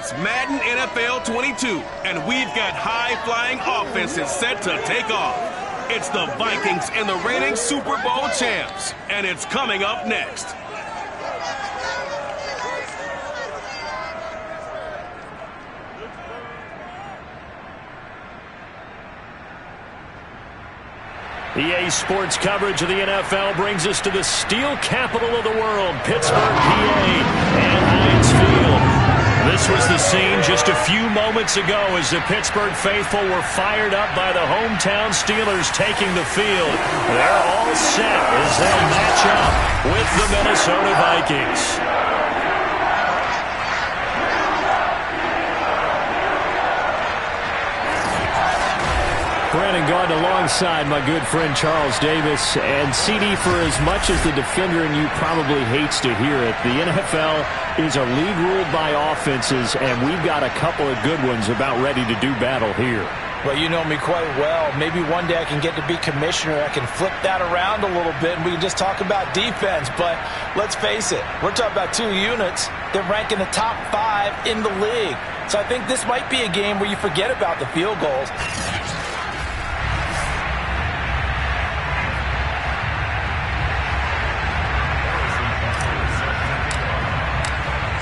It's Madden NFL 22, and we've got high-flying offenses set to take off. It's the Vikings and the reigning Super Bowl champs, and it's coming up next. EA Sports coverage of the NFL brings us to the steel capital of the world, Pittsburgh, PA, and Heinz Field. This was the scene just a few moments ago as the Pittsburgh faithful were fired up by the hometown Steelers taking the field. They're all set as they'll match up with the Minnesota Vikings. Brandon Gaudin alongside my good friend Charles Davis. And CD, for as much as the defender in you probably hates to hear it, the NFL is a league ruled by offenses, and we've got a couple of good ones about ready to do battle here. Well, you know me quite well. Maybe one day I can get to be commissioner. I can flip that around a little bit, and we can just talk about defense. But let's face it, we're talking about two units that rank in the top 5 in the league. So I think this might be a game where you forget about the field goals.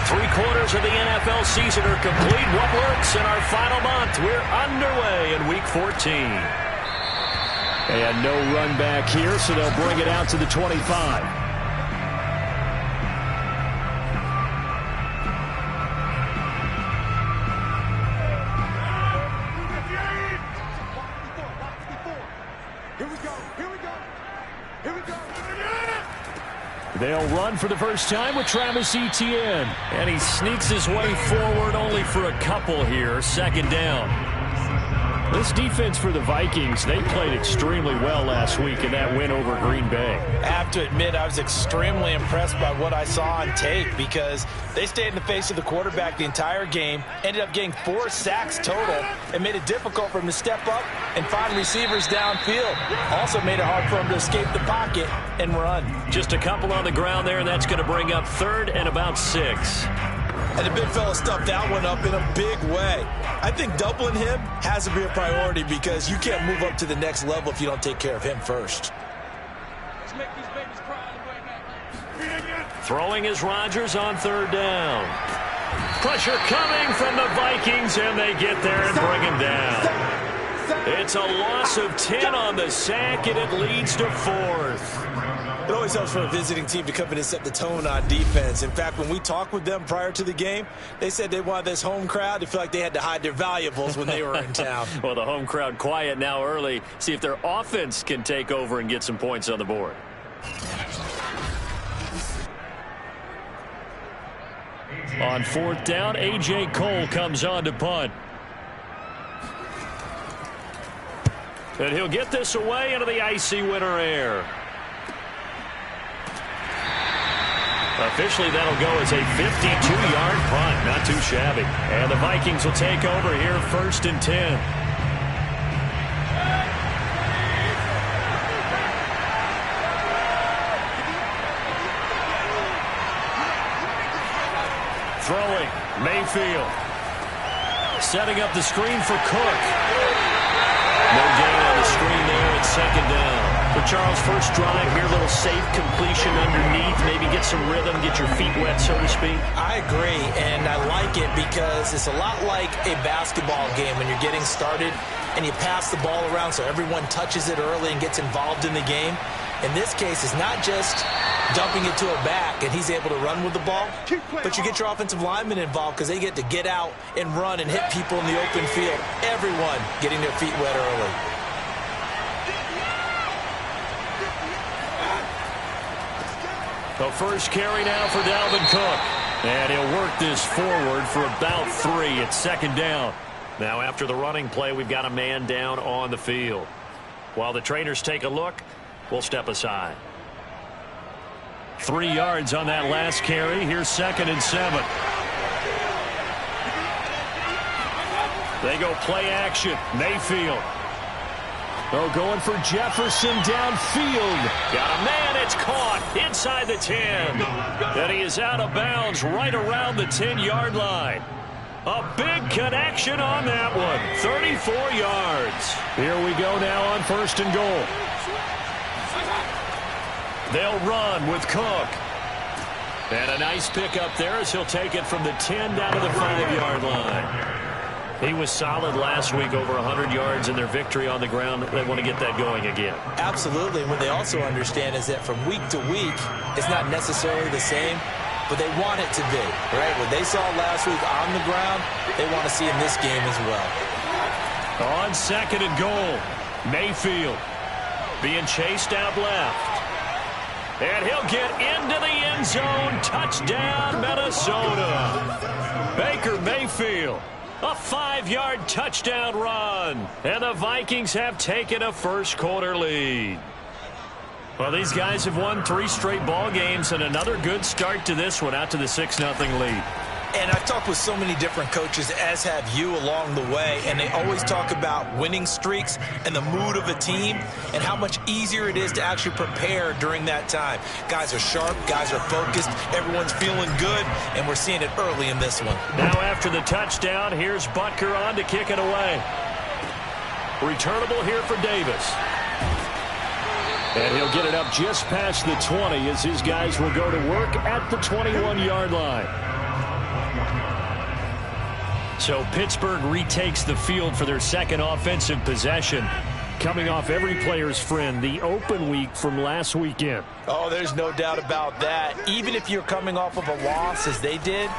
Three-quarters of the NFL season are complete. What works in our final month? We're underway in Week 14. And no run back here, so they'll bring it out to the 25. They'll run for the first time with Travis Etienne. And he sneaks his way forward only for a couple here. Second down. This defense for the Vikings, they played extremely well last week in that win over Green Bay. I have to admit, I was extremely impressed by what I saw on tape because they stayed in the face of the quarterback the entire game, ended up getting 4 sacks total, and made it difficult for him to step up and find receivers downfield. Also made it hard for him to escape the pocket and run. Just a couple on the ground there, and that's going to bring up 3rd and about 6. And the big fella stuffed that one up in a big way. I think doubling him has to be a priority because you can't move up to the next level if you don't take care of him first. Let's make these babies cry. Throwing is Rodgers on 3rd down. Pressure coming from the Vikings, and they get there and bring him down. It's a loss of 10 on the sack, and it leads to 4th. It always helps for a visiting team to come in and set the tone on defense. In fact, when we talked with them prior to the game, they said they wanted this home crowd to feel like they had to hide their valuables when they were in town. Well, the home crowd quiet now early. See if their offense can take over and get some points on the board. On 4th down, A.J. Cole comes on to punt. And he'll get this away into the icy winter air. Officially, that'll go as a 52-yard punt. Not too shabby. And the Vikings will take over here 1st and 10. Throwing, Mayfield. Setting up the screen for Cook. No gain on the screen there. It's 2nd down. For Charles' first drive here, a little safe completion underneath. Maybe get some rhythm, get your feet wet, so to speak. I agree, and I like it because it's a lot like a basketball game when you're getting started and you pass the ball around so everyone touches it early and gets involved in the game. In this case, it's not just dumping it to a back and he's able to run with the ball, but you get your offensive linemen involved because they get to get out and run and hit people in the open field. Everyone getting their feet wet early. The first carry now for Dalvin Cook. And he'll work this forward for about 3. It's 2nd down. Now after the running play, we've got a man down on the field. While the trainers take a look, we'll step aside. 3 yards on that last carry. Here's 2nd and 7. They go play action. Mayfield. Oh, going for Jefferson downfield. Got a man. It's caught inside the 10. And he is out of bounds right around the 10-yard line. A big connection on that one. 34 yards. Here we go now on 1st and goal. They'll run with Cook. And a nice pickup there as he'll take it from the 10 down to the 5-yard line. He was solid last week, over 100 yards in their victory on the ground. They want to get that going again. Absolutely. And what they also understand is that from week to week, it's not necessarily the same, but they want it to be, right? What they saw last week on the ground, they want to see in this game as well. On 2nd and goal, Mayfield being chased out left. And he'll get into the end zone. Touchdown, Minnesota. Baker Mayfield. A 5-yard touchdown run. And the Vikings have taken a first-quarter lead. Well, these guys have won 3 straight ball games, and another good start to this one, out to the 6-0 lead. And I've talked with so many different coaches, as have you along the way, and they always talk about winning streaks and the mood of a team and how much easier it is to actually prepare during that time. Guys are sharp, guys are focused, everyone's feeling good, and we're seeing it early in this one. Now after the touchdown, here's Butker on to kick it away. Returnable here for Davis. And he'll get it up just past the 20 as his guys will go to work at the 21-yard line. So Pittsburgh retakes the field for their second offensive possession, coming off every player's friend, the open week from last weekend. Oh, there's no doubt about that. Even if you're coming off of a loss as they did,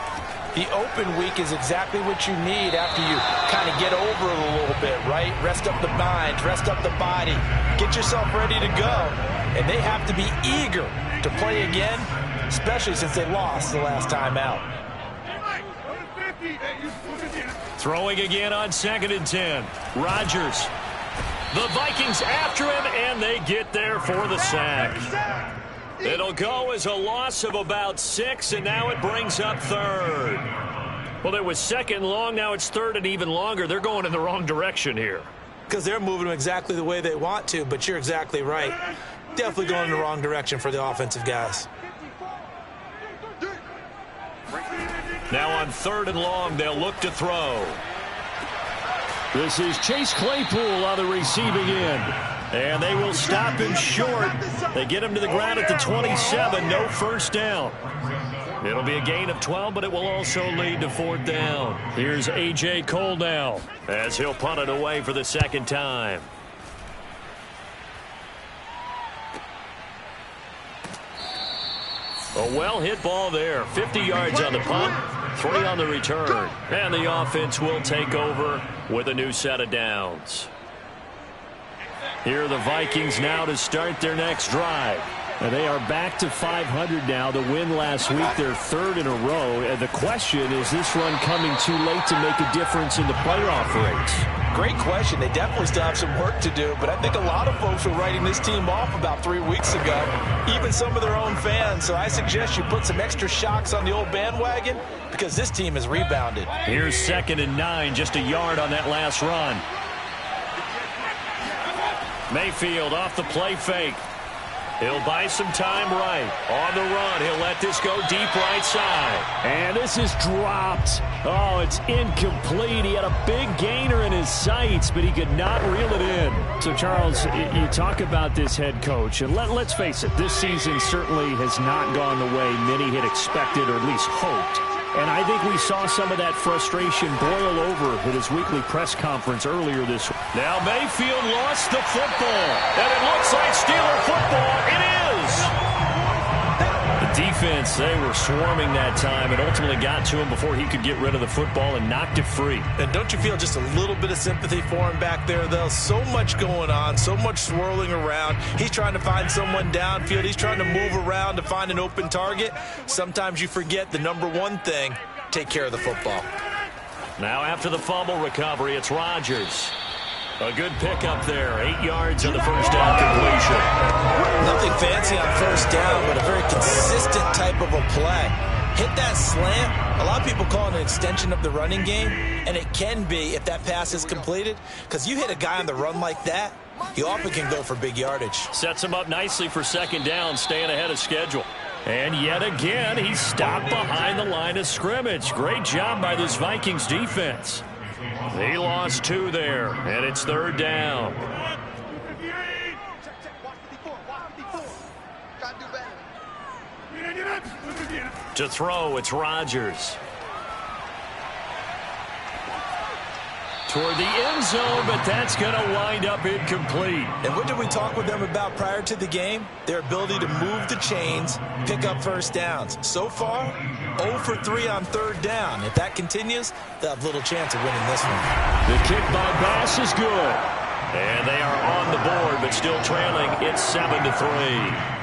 the open week is exactly what you need after you kind of get over it a little bit, right? Rest up the mind, rest up the body, get yourself ready to go. And they have to be eager to play again, especially since they lost the last time out. Throwing again on 2nd and 10. Rodgers. The Vikings after him, and they get there for the sack. It'll go as a loss of about 6, and now it brings up 3rd. Well, it was 2nd and long. Now it's 3rd and even longer. They're going in the wrong direction here. Because they're moving them exactly the way they want to, but you're exactly right. Definitely going in the wrong direction for the offensive guys. Now on 3rd and long, they'll look to throw. This is Chase Claypool on the receiving end. And they will stop him short. They get him to the ground at the 27. No first down. It'll be a gain of 12, but it will also lead to 4th down. Here's A.J. Cole now as he'll punt it away for the 2nd time. A well-hit ball there. 50 yards on the punt, 3 on the return. And the offense will take over with a new set of downs. Here are the Vikings now to start their next drive. And they are back to 500 now. The win last week, their 3rd in a row. And the question is this run coming too late to make a difference in the playoff race? Great question. They definitely still have some work to do, but I think a lot of folks were writing this team off about 3 weeks ago, even some of their own fans. So I suggest you put some extra shocks on the old bandwagon because this team has rebounded. Here's 2nd and 9, just a yard on that last run. Mayfield off the play fake. He'll buy some time right. On the run, he'll let this go deep right side. And this is dropped. Oh, it's incomplete. He had a big gainer in his sights, but he could not reel it in. So, Charles, you talk about this head coach, and let's face it, this season certainly has not gone the way many had expected or at least hoped. And I think we saw some of that frustration boil over at his weekly press conference earlier this week. Now Mayfield lost the football, and it looks like Steeler football. It is! The defense, they were swarming that time and ultimately got to him before he could get rid of the football and knocked it free. And don't you feel just a little bit of sympathy for him back there, though? So much going on, so much swirling around. He's trying to find someone downfield. He's trying to move around to find an open target. Sometimes you forget the number one thing, take care of the football. Now after the fumble recovery, it's Rodgers. A good pickup there. 8 yards on the first down completion. Nothing fancy on first down, but a very consistent type of a play. Hit that slant. A lot of people call it an extension of the running game, and it can be if that pass is completed, because you hit a guy on the run like that, he often can go for big yardage. Sets him up nicely for 2nd down, staying ahead of schedule. And yet again, he's stopped behind the line of scrimmage. Great job by this Vikings defense. He lost 2 there, and it's 3rd down. To throw, it's Rodgers. Toward the end zone, but that's going to wind up incomplete. And what did we talk with them about prior to the game? Their ability to move the chains, pick up first downs. So far, 0 for 3 on 3rd down. If that continues, they'll have little chance of winning this one. The kick by Bass is good. And they are on the board, but still trailing. It's 7-3.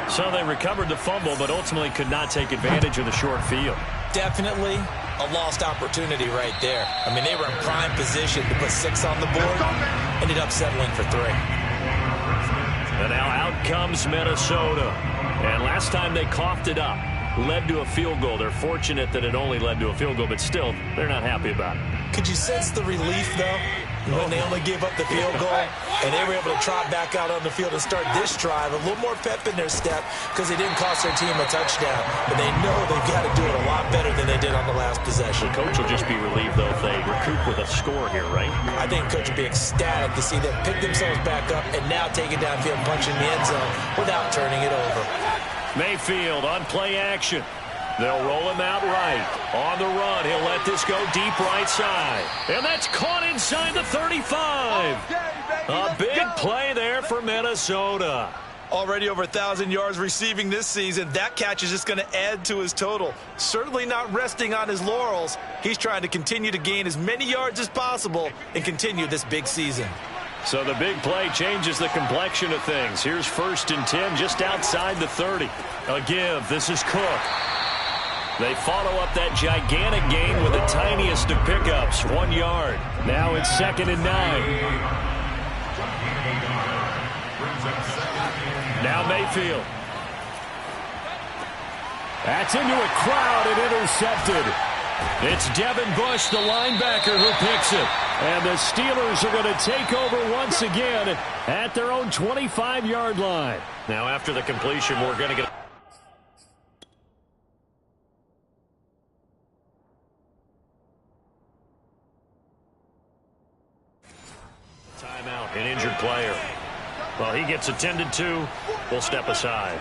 So they recovered the fumble, but ultimately could not take advantage of the short field. Definitely a lost opportunity right there. I mean, they were in prime position to put 6 on the board. Ended up settling for 3. And now out comes Minnesota. And last time they coughed it up, led to a field goal. They're fortunate that it only led to a field goal, but still, they're not happy about it. Could you sense the relief, though, when they only gave up the field goal and they were able to trot back out on the field and start this drive? A little more pep in their step because they didn't cost their team a touchdown. But they know they've got to do it a lot better than they did on the last possession. The coach will just be relieved, though, if they recoup with a score here, right? I think coach will be ecstatic to see them pick themselves back up and now take it downfield and punch in the end zone without turning it over. Mayfield on play action. They'll roll him out right. On the run, he'll let this go deep right side. And that's caught inside the 35. A big play there for Minnesota. Already over 1,000 yards receiving this season. That catch is just going to add to his total. Certainly not resting on his laurels. He's trying to continue to gain as many yards as possible and continue this big season. So the big play changes the complexion of things. Here's 1st and 10 just outside the 30. A give. This is Cook. They follow up that gigantic gain with the tiniest of pickups, 1 yard. Now it's 2nd and 9. Now Mayfield. That's into a crowd and intercepted. It's Devin Bush, the linebacker, who picks it. And the Steelers are going to take over once again at their own 25-yard line. Now after the completion, we're going to get... Timeout, an injured player. Well, he gets attended to. We'll step aside.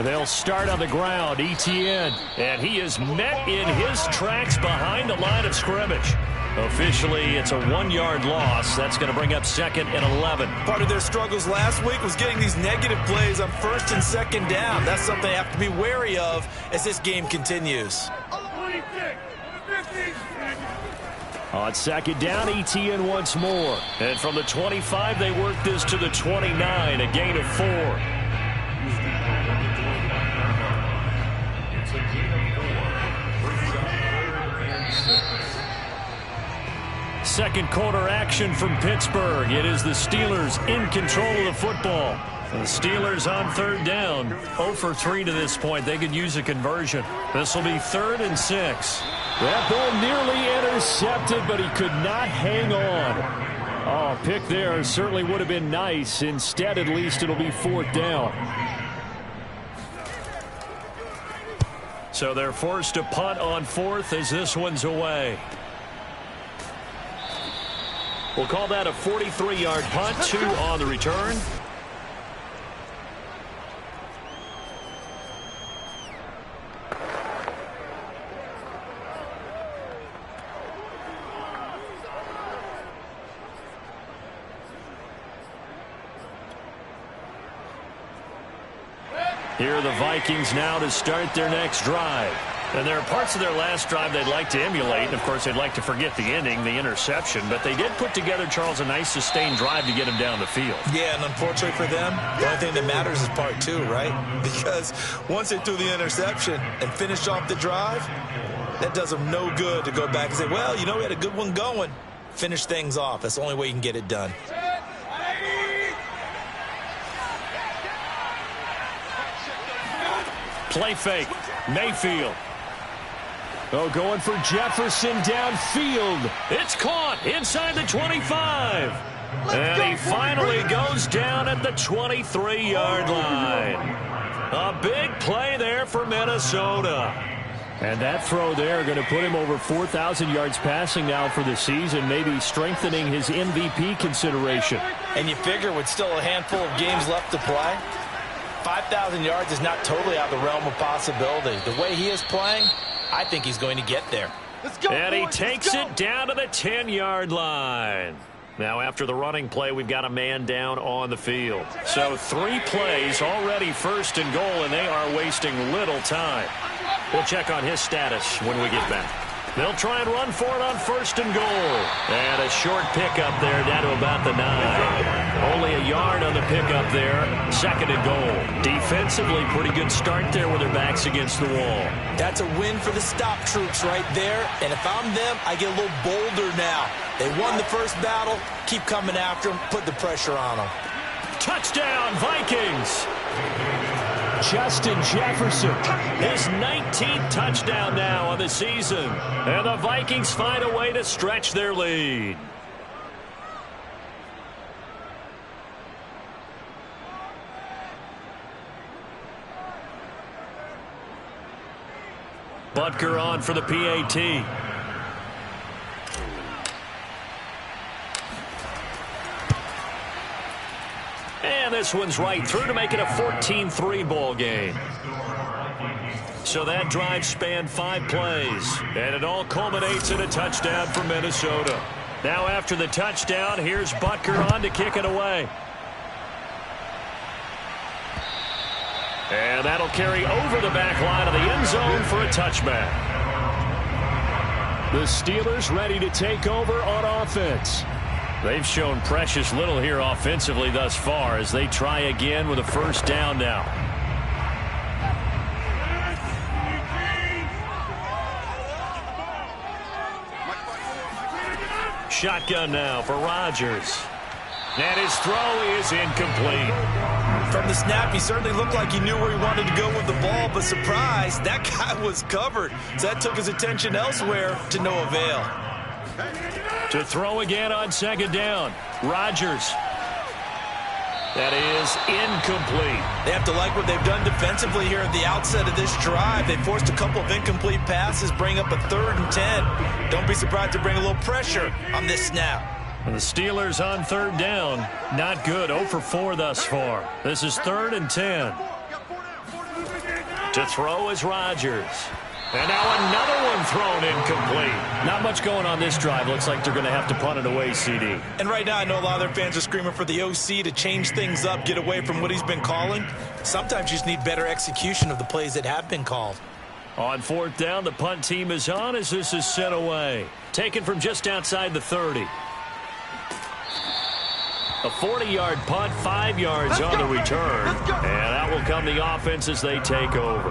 They'll start on the ground, Etienne. And he is met in his tracks behind the line of scrimmage. Officially, it's a 1-yard loss. That's going to bring up 2nd and 11. Part of their struggles last week was getting these negative plays on 1st and 2nd down. That's something they have to be wary of as this game continues. On 2nd down, Etienne once more. And from the 25, they work this to the 29, a gain of 4. Second quarter action from Pittsburgh. It is the Steelers in control of the football. The Steelers on 3rd down. 0 for 3 to this point. They could use a conversion. This will be 3rd and 6. That ball nearly intercepted, but he could not hang on. Oh, pick there certainly would have been nice. Instead, at least, it'll be 4th down. So they're forced to punt on 4th as this one's away. We'll call that a 43-yard punt, 2 on the return. Here are the Vikings now to start their next drive. And there are parts of their last drive they'd like to emulate. And, of course, they'd like to forget the ending, the interception. But they did put together, Charles, a nice sustained drive to get him down the field. Yeah, and unfortunately for them, the only thing that matters is part 2, right? Because once they threw the interception and finished off the drive, that does them no good to go back and say, well, you know, we had a good one going. Finish things off. That's the only way you can get it done. Play fake. Mayfield. Oh, going for Jefferson downfield. It's caught inside the 25. And he he finally goes down at the 23-yard line. A big play there for Minnesota. And that throw there going to put him over 4,000 yards passing now for the season, maybe strengthening his MVP consideration. And you figure with still a handful of games left to play, 5,000 yards is not totally out of the realm of possibility. The way he is playing, I think he's going to get there. Let's go, And he boys, takes it down to the 10-yard line. Now, after the running play, we've got a man down on the field. So 3 plays already first and goal, and they are wasting little time. We'll check on his status when we get back. They'll try and run for it on first and goal. And a short pickup there down to about the 9. Only a yard on the pickup there. Second and goal. Defensively, pretty good start there with their backs against the wall. That's a win for the stop troops right there. And if I'm them, I get a little bolder now. They won the first battle. Keep coming after them. Put the pressure on them. Touchdown, Vikings! Justin Jefferson. His 19th touchdown now on the season. And the Vikings find a way to stretch their lead. Butker on for the PAT. And this one's right through to make it a 14-3 ball game. So that drive spanned 5 plays. And it all culminates in a touchdown for Minnesota. Now after the touchdown, here's Butker on to kick it away. And that'll carry over the back line of the end zone for a touchback. The Steelers ready to take over on offense. They've shown precious little here offensively thus far as they try again with a first down now. Shotgun now for Rodgers. And his throw is incomplete. From the snap, he certainly looked like he knew where he wanted to go with the ball, but surprise, that guy was covered. So that took his attention elsewhere to no avail. To throw again on second down. Rodgers. That is incomplete. They have to like what they've done defensively here at the outset of this drive. They forced a couple of incomplete passes, bring up a 3rd and 10. Don't be surprised to bring a little pressure on this snap. And the Steelers on 3rd down. Not good. 0 for 4 thus far. This is 3rd and 10. To throw is Rodgers. And now another one thrown incomplete. Not much going on this drive. Looks like they're going to have to punt it away, CD. And right now, I know a lot of their fans are screaming for the OC to change things up, get away from what he's been calling. Sometimes you just need better execution of the plays that have been called. On 4th down, the punt team is on as this is sent away. Taken from just outside the 30. A 40-yard punt, 5 yards on the return. And that will come the offense as they take over.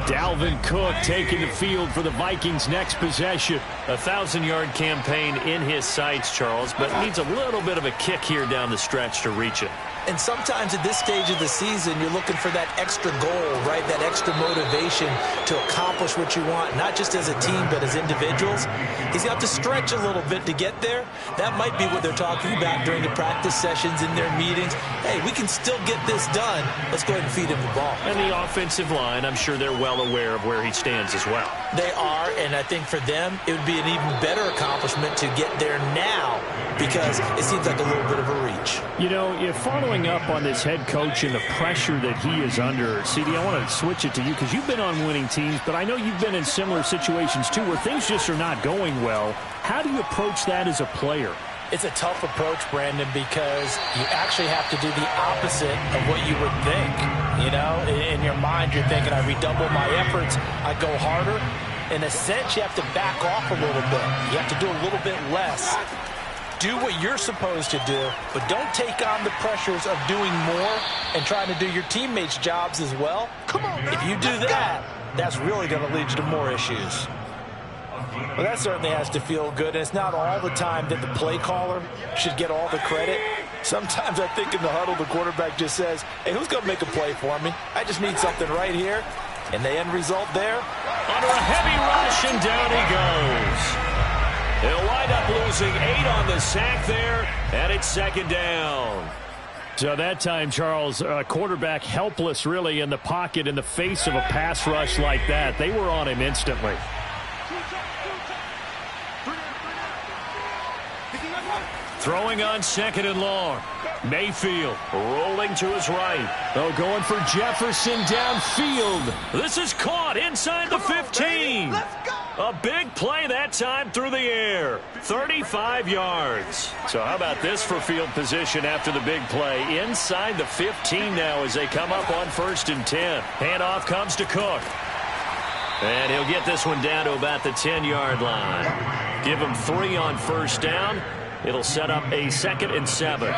Dalvin Cook taking the field for the Vikings' next possession. A 1,000-yard campaign in his sights, Charles, but needs a little bit of a kick here down the stretch to reach it. And sometimes at this stage of the season, you're looking for that extra goal, right? That extra motivation to accomplish what you want, not just as a team, but as individuals. He's got to stretch a little bit to get there. That might be what they're talking about during the practice sessions in their meetings. Hey, we can still get this done. Let's go ahead and feed him the ball. And the offensive line, I'm sure they're well aware of where he stands as well. They are, and I think for them, it would be an even better accomplishment to get there now because it seems like a little bit of a reach. You know, if following up on this head coach and the pressure that he is under, CD, I want to switch it to you because you've been on winning teams, but I know you've been in similar situations too where things just are not going well. How do you approach that as a player? It's a tough approach, Brandon, because you actually have to do the opposite of what you would think. You know, in your mind, you're thinking, I redouble my efforts, I go harder. In a sense, you have to back off a little bit. You have to do a little bit less. Do what you're supposed to do, but don't take on the pressures of doing more and trying to do your teammates' jobs as well. Come on, if you do that, that's really going to lead you to more issues. Well, that certainly has to feel good, and it's not all the time that the play caller should get all the credit. Sometimes I think in the huddle, the quarterback just says, hey, who's going to make a play for me? I just need something right here. And the end result there? Under a heavy rush, and down he goes. They'll wind up losing 8 on the sack there, and it's second down. So that time, Charles, quarterback helpless really in the pocket in the face of a pass rush like that. They were on him instantly. Throwing on second and long. Mayfield rolling to his right. Oh, going for Jefferson downfield. This is caught inside the 15. A big play that time through the air. 35 yards. So how about this for field position after the big play? Inside the 15 now as they come up on 1st and 10. Handoff comes to Cook. And he'll get this one down to about the 10-yard line. Give him 3 on 1st down. It'll set up a 2nd and 7.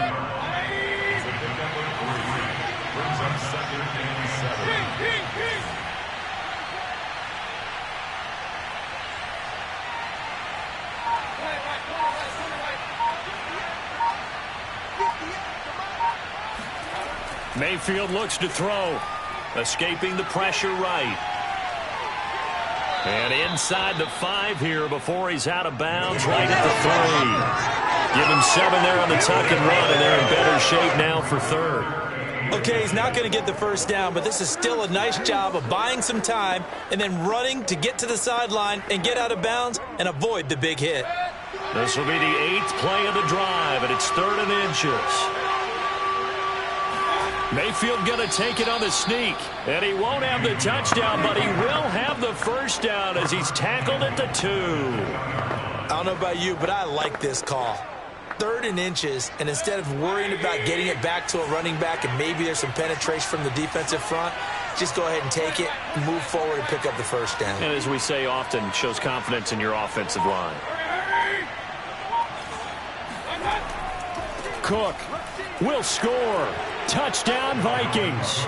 Mayfield looks to throw. Escaping the pressure right. And inside the 5 here before he's out of bounds right at the 3. Give him 7 there on the tuck and run, and they're in better shape now for 3rd. Okay, he's not going to get the first down, but this is still a nice job of buying some time and then running to get to the sideline and get out of bounds and avoid the big hit. This will be the 8th play of the drive, and it's 3rd and inches. Mayfield going to take it on the sneak, and he won't have the touchdown, but he will have the first down as he's tackled at the 2. I don't know about you, but I like this call. 3rd and inches, and instead of worrying about getting it back to a running back and maybe there's some penetration from the defensive front, just go ahead and take it, move forward, and pick up the first down. And as we say often, shows confidence in your offensive line. Cook will score. Touchdown, Vikings.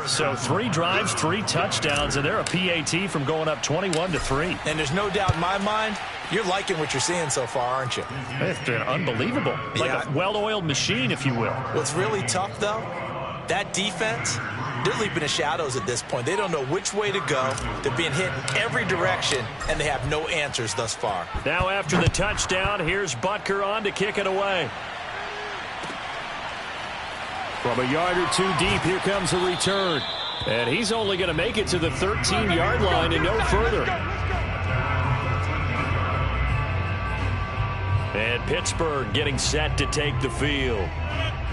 So 3 drives, 3 touchdowns, and they're a PAT from going up 21-3. And there's no doubt in my mind, you're liking what you're seeing so far, aren't you? It's been unbelievable. Like a well-oiled machine, if you will. What's really tough, though, that defense, they're leaping the shadows at this point. They don't know which way to go. They're being hit in every direction, and they have no answers thus far. Now after the touchdown, here's Butker on to kick it away. From a yard or 2 deep, here comes a return. And he's only going to make it to the 13-yard line and no further. And Pittsburgh getting set to take the field.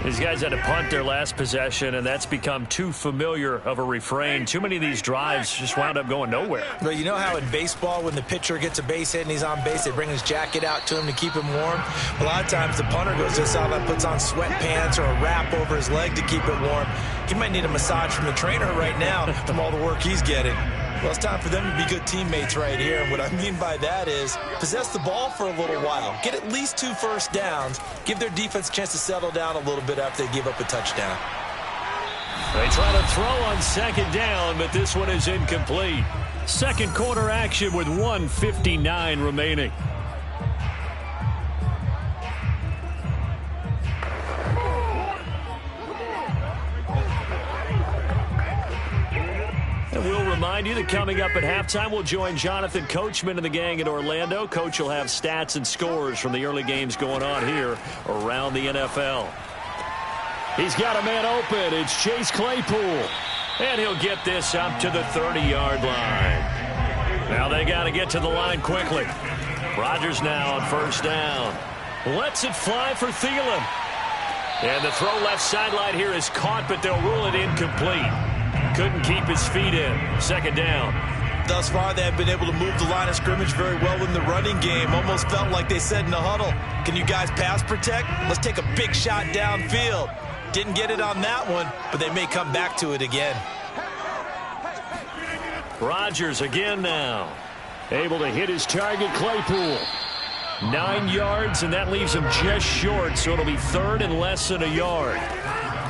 These guys had to punt their last possession, and that's become too familiar of a refrain. Too many of these drives just wound up going nowhere. But you know how in baseball, when the pitcher gets a base hit and he's on base, they bring his jacket out to him to keep him warm? A lot of times the punter goes to the sideline, puts on sweatpants or a wrap over his leg to keep it warm. He might need a massage from the trainer right now from all the work he's getting. Well, it's time for them to be good teammates right here. And what I mean by that is possess the ball for a little while. Get at least 2 first downs. Give their defense a chance to settle down a little bit after they give up a touchdown. They try to throw on 2nd down, but this one is incomplete. Second quarter action with 1:59 remaining. And we'll remind you that coming up at halftime, we'll join Jonathan Coachman and the gang in Orlando. Coach will have stats and scores from the early games going on here around the NFL. He's got a man open. It's Chase Claypool. And he'll get this up to the 30-yard line. Now they got to get to the line quickly. Rodgers now on 1st down. Lets it fly for Thielen. And the throw left sideline here is caught, but they'll rule it incomplete. Couldn't keep his feet in. 2nd down. Thus far, they have been able to move the line of scrimmage very well in the running game. Almost felt like they said in the huddle, can you guys pass protect? Let's take a big shot downfield. Didn't get it on that one, but they may come back to it again. Rodgers again now. Able to hit his target, Claypool. 9 yards, and that leaves him just short, so it'll be 3rd and less than a yard.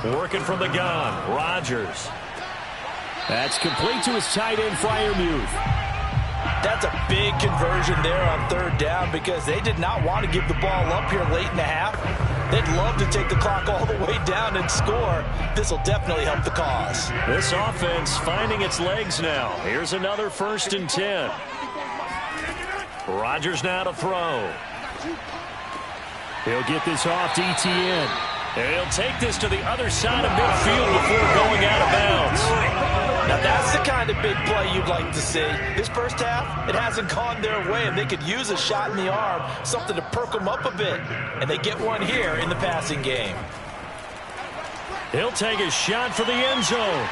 Working from the gun, Rodgers. That's complete to his tight end, Freiermuth. That's a big conversion there on third down because they did not want to give the ball up here late in the half. They'd love to take the clock all the way down and score. This will definitely help the cause. This offense finding its legs now. Here's another 1st and 10. Rodgers now to throw. He'll get this off to ETN. And he'll take this to the other side of midfield before going out of bounds. Now that's the kind of big play you'd like to see. This first half, it hasn't gone their way, and they could use a shot in the arm, something to perk them up a bit. And they get one here in the passing game. He'll take a shot for the end zone.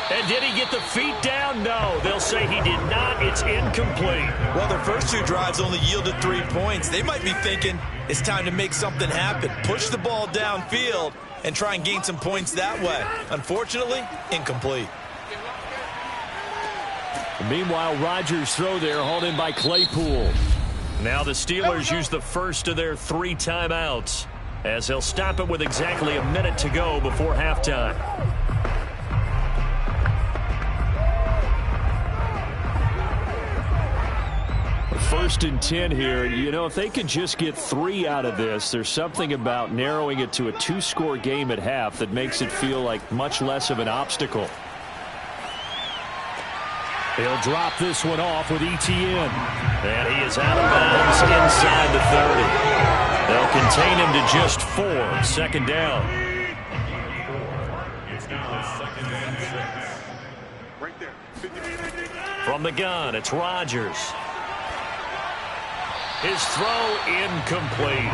And did he get the feet down? No, they'll say he did not. It's incomplete. Well, their first 2 drives only yielded 3 points. They might be thinking it's time to make something happen. Push the ball downfield and try and gain some points that way. Unfortunately, incomplete. Meanwhile, Rodgers' throw there hauled in by Claypool. Now the Steelers use the first of their 3 timeouts as they'll stop it with exactly a minute to go before halftime. 1st and 10 here. You know, if they could just get 3 out of this, there's something about narrowing it to a 2-score game at half that makes it feel like much less of an obstacle. He'll drop this one off with ETN. And he is out of bounds inside the 30. They'll contain him to just 4. 2nd down. From the gun, it's Rodgers. His throw incomplete.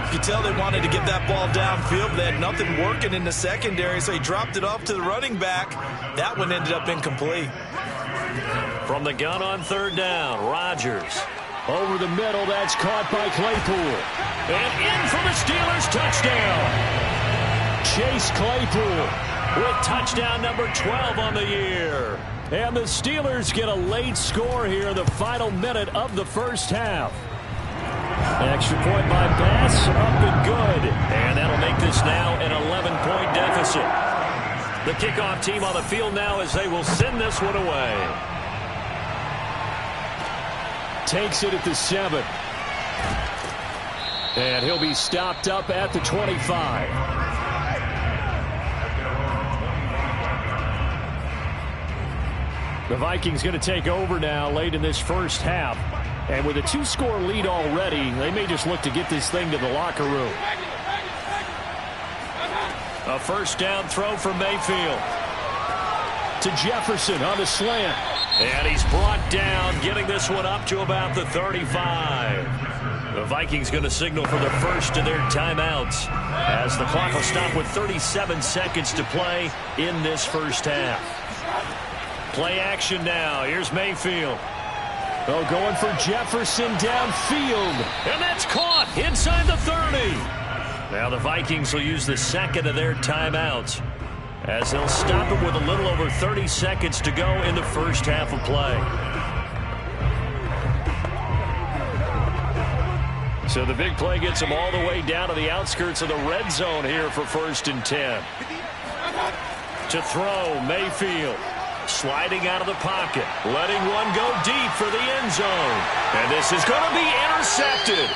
You could tell they wanted to get that ball downfield, but they had nothing working in the secondary, so he dropped it off to the running back. That one ended up incomplete. From the gun on 3rd down, Rodgers. Over the middle, that's caught by Claypool. And in for the Steelers, touchdown. Chase Claypool with touchdown number 12 on the year. And the Steelers get a late score here in the final minute of the first half. Extra point by Bass, up and good. And that'll make this now an 11-point deficit. The kickoff team on the field now as they will send this one away. Takes it at the 7. And he'll be stopped up at the 25. The Vikings going to take over now late in this first half. And with a 2-score lead already, they may just look to get this thing to the locker room. A 1st down throw for Mayfield. To Jefferson on the slant. And he's brought down, getting this one up to about the 35. The Vikings going to signal for the first of their timeouts as the clock will stop with 37 seconds to play in this first half. Play action now. Here's Mayfield. Oh, going for Jefferson downfield. And that's caught inside the 30. Now the Vikings will use the 2nd of their timeouts as they'll stop it with a little over 30 seconds to go in the first half of play. So the big play gets them all the way down to the outskirts of the red zone here for 1st and 10. To throw, Mayfield. Sliding out of the pocket, letting one go deep for the end zone. And this is going to be intercepted.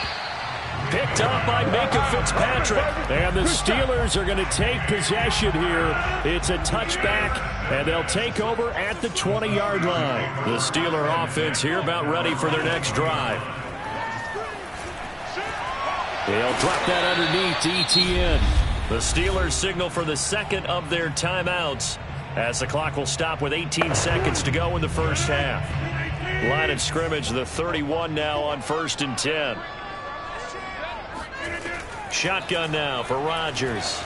Picked up by Minka Fitzpatrick. And the Steelers are going to take possession here. It's a touchback, and they'll take over at the 20-yard line. The Steeler offense here about ready for their next drive. They'll drop that underneath to ETN. The Steelers signal for the 2nd of their timeouts as the clock will stop with 18 seconds to go in the first half. Line of scrimmage, the 31 now on 1st and 10. Shotgun now for Rodgers.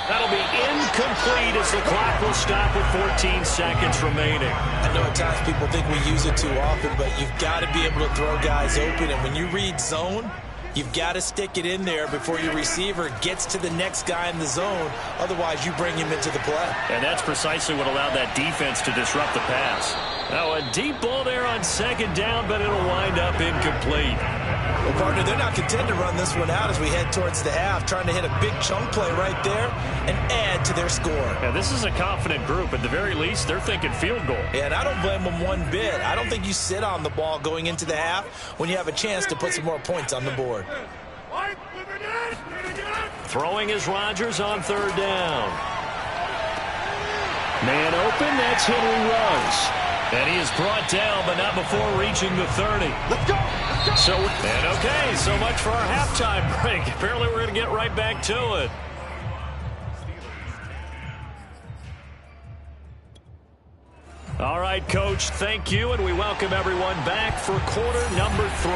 That'll be incomplete as the clock will stop with 14 seconds remaining. I know at times people think we use it too often, but you've got to be able to throw guys open. And when you read zone, you've got to stick it in there before your receiver gets to the next guy in the zone. Otherwise, you bring him into the play. And that's precisely what allowed that defense to disrupt the pass. Now, a deep ball there on 2nd down, but it'll wind up incomplete. Well, partner, they're not content to run this one out as we head towards the half, trying to hit a big chunk play right there and add to their score. Yeah, this is a confident group. At the very least, they're thinking field goal. Yeah, and I don't blame them one bit. I don't think you sit on the ball going into the half when you have a chance to put some more points on the board. Throwing is Rodgers on third down. Man open, that's Henry Ruggs. And he is brought down, but not before reaching the 30. Let's go. Let's go. Okay, so much for our halftime break. Apparently we're going to get right back to it. All right, Coach, thank you, and we welcome everyone back for quarter number 3.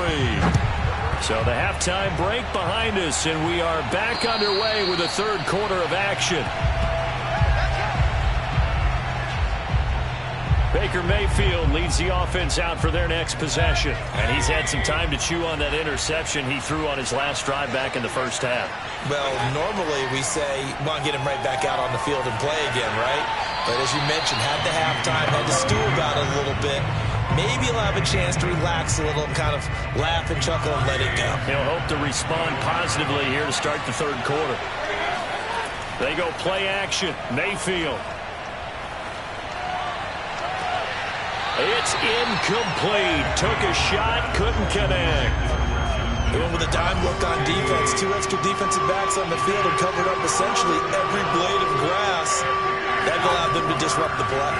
So the halftime break behind us, and we are back underway with the third quarter of action. Baker Mayfield leads the offense out for their next possession. And he's had some time to chew on that interception he threw on his last drive back in the first half. Well, normally we say, well, get him right back out on the field and play again, right? But as you mentioned, had the halftime, had to stew about it a little bit. Maybe he'll have a chance to relax a little and kind of laugh and chuckle and let it go. He'll hope to respond positively here to start the third quarter. They go play action. Mayfield. It's incomplete. Took a shot, couldn't connect. They went with a dime look on defense. 2 extra defensive backs on the field and covered up essentially every blade of grass. That allowed them to disrupt the play.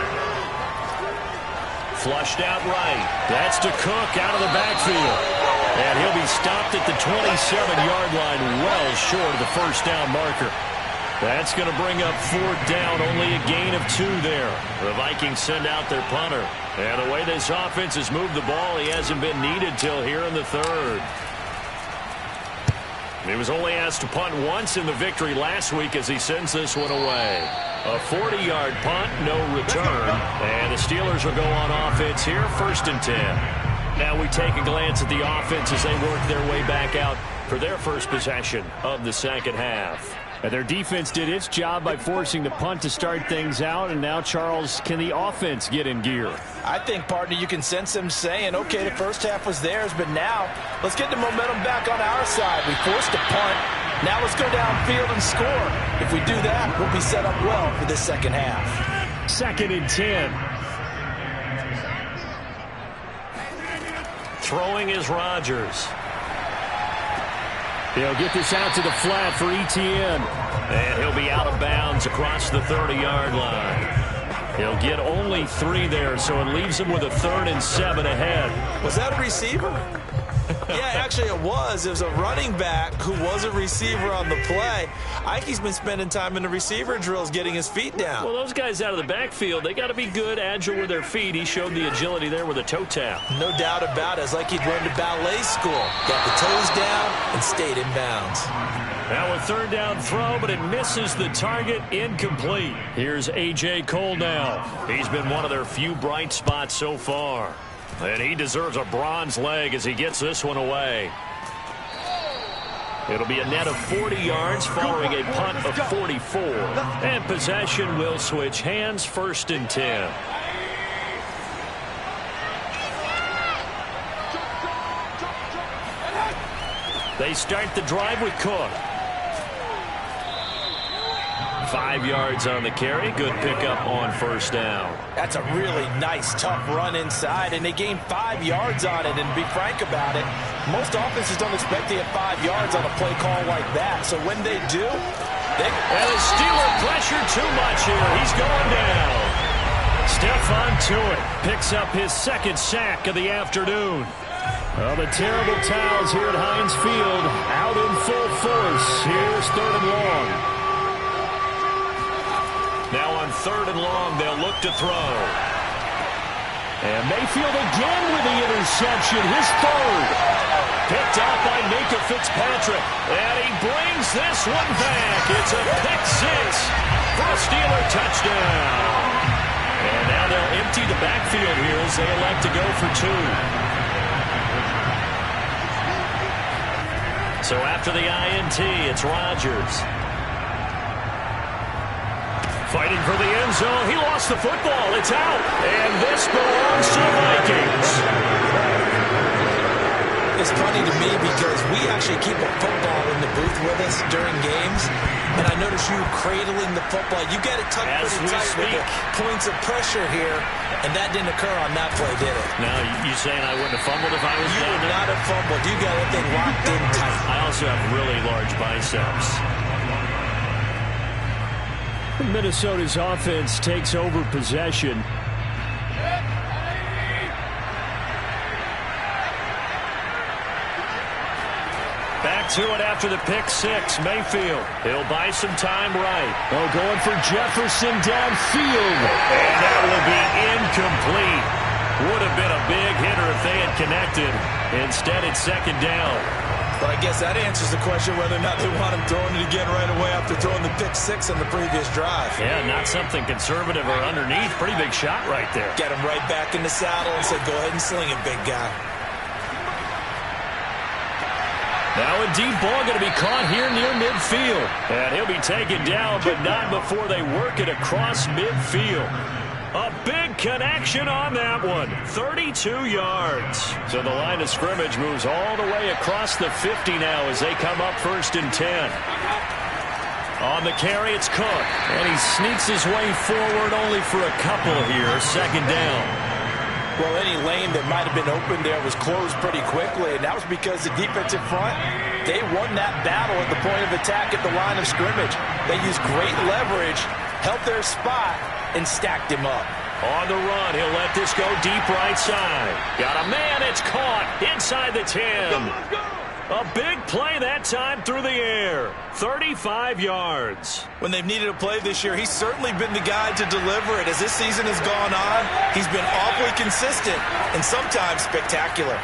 Flushed out right. That's to Cook out of the backfield. And he'll be stopped at the 27-yard line, well short of the first down marker. That's going to bring up fourth down, only a gain of 2 there. The Vikings send out their punter. And the way this offense has moved the ball, he hasn't been needed till here in the third. He was only asked to punt once in the victory last week as he sends this one away. A 40-yard punt, no return. And the Steelers will go on offense here, 1st and 10. Now we take a glance at the offense as they work their way back out for their first possession of the second half. And their defense did its job by forcing the punt to start things out. And now, Charles, can the offense get in gear? I think, partner, you can sense them saying, okay, the first half was theirs, but now let's get the momentum back on our side. We forced a punt. Now let's go downfield and score. If we do that, we'll be set up well for this second half. 2nd and 10. Throwing is Rodgers. He'll get this out to the flat for Etienne. And he'll be out of bounds across the 30-yard line. He'll get only 3 there, so it leaves him with a 3rd and 7 ahead. Was that a receiver? Yeah, actually it was. It was a running back who was a receiver on the play. I think he's been spending time in the receiver drills getting his feet down. Well, those guys out of the backfield, they got to be good, agile with their feet. He showed the agility there with a toe tap. No doubt about it. It's like he'd learned to ballet school. Got the toes down and stayed in bounds. Now a 3rd down throw, but it misses the target. Incomplete. Here's A.J. Cole now. He's been one of their few bright spots so far. And he deserves a bronze leg as he gets this one away. It'll be a net of 40 yards following a punt of 44. And possession will switch hands, 1st and 10. They start the drive with Cook. 5 yards on the carry. Good pickup on 1st down. That's a really nice, tough run inside, and they gained 5 yards on it. And to be frank about it, most offenses don't expect to get 5 yards on a play call like that. So when they do, and the Steeler pressure too much here. He's going down. Stephon Tuitt picks up his 2nd sack of the afternoon. Well, the terrible towels here at Heinz Field out in full force. Here's 3rd and long. Now on 3rd and long, they'll look to throw. And Mayfield again with the interception, his 3rd. Picked out by Minka Fitzpatrick. And he brings this one back. It's a pick 6 for a Steeler touchdown. And now they'll empty the backfield here as they elect to go for 2. So after the INT, it's Rodgers. Fighting for the end zone. He lost the football. It's out. And this belongs to the Vikings. is funny to me because we actually keep a football in the booth with us during games, and I notice you cradling the football. You get it tucked pretty tight with the points of pressure here, and that didn't occur on that play, did it? Now, you saying I wouldn't have fumbled if I was You down would there? not have fumbled. You got that thing locked in tight. I also have really large biceps. Minnesota's offense takes over possession. Back to it after the pick six. Mayfield. He'll buy some time right. Oh, going for Jefferson downfield. And that will be incomplete. Would have been a big hitter if they had connected. Instead, it's second down. But I guess that answers the question whether or not they want him throwing it again right away after throwing the pick six on the previous drive. Yeah, not something conservative or underneath. Pretty big shot right there. Get him right back in the saddle and said, go ahead and sling it, big guy. Now a deep ball going to be caught here near midfield. And he'll be taken down, but not before they work it across midfield. A big connection on that one. 32 yards. So the line of scrimmage moves all the way across the 50 now as they come up 1st and 10. On the carry, it's Cook. And he sneaks his way forward only for a couple here. Second down. Well, any lane that might have been open there was closed pretty quickly, and that was because the defensive front, they won that battle at the point of attack at the line of scrimmage. They used great leverage, held their spot, and stacked him up. On the run, he'll let this go deep right side. Got a man, it's caught inside the 10. A big play that time through the air. 35 yards. When they've needed a play this year, he's certainly been the guy to deliver it. As this season has gone on, he's been awfully consistent and sometimes spectacular.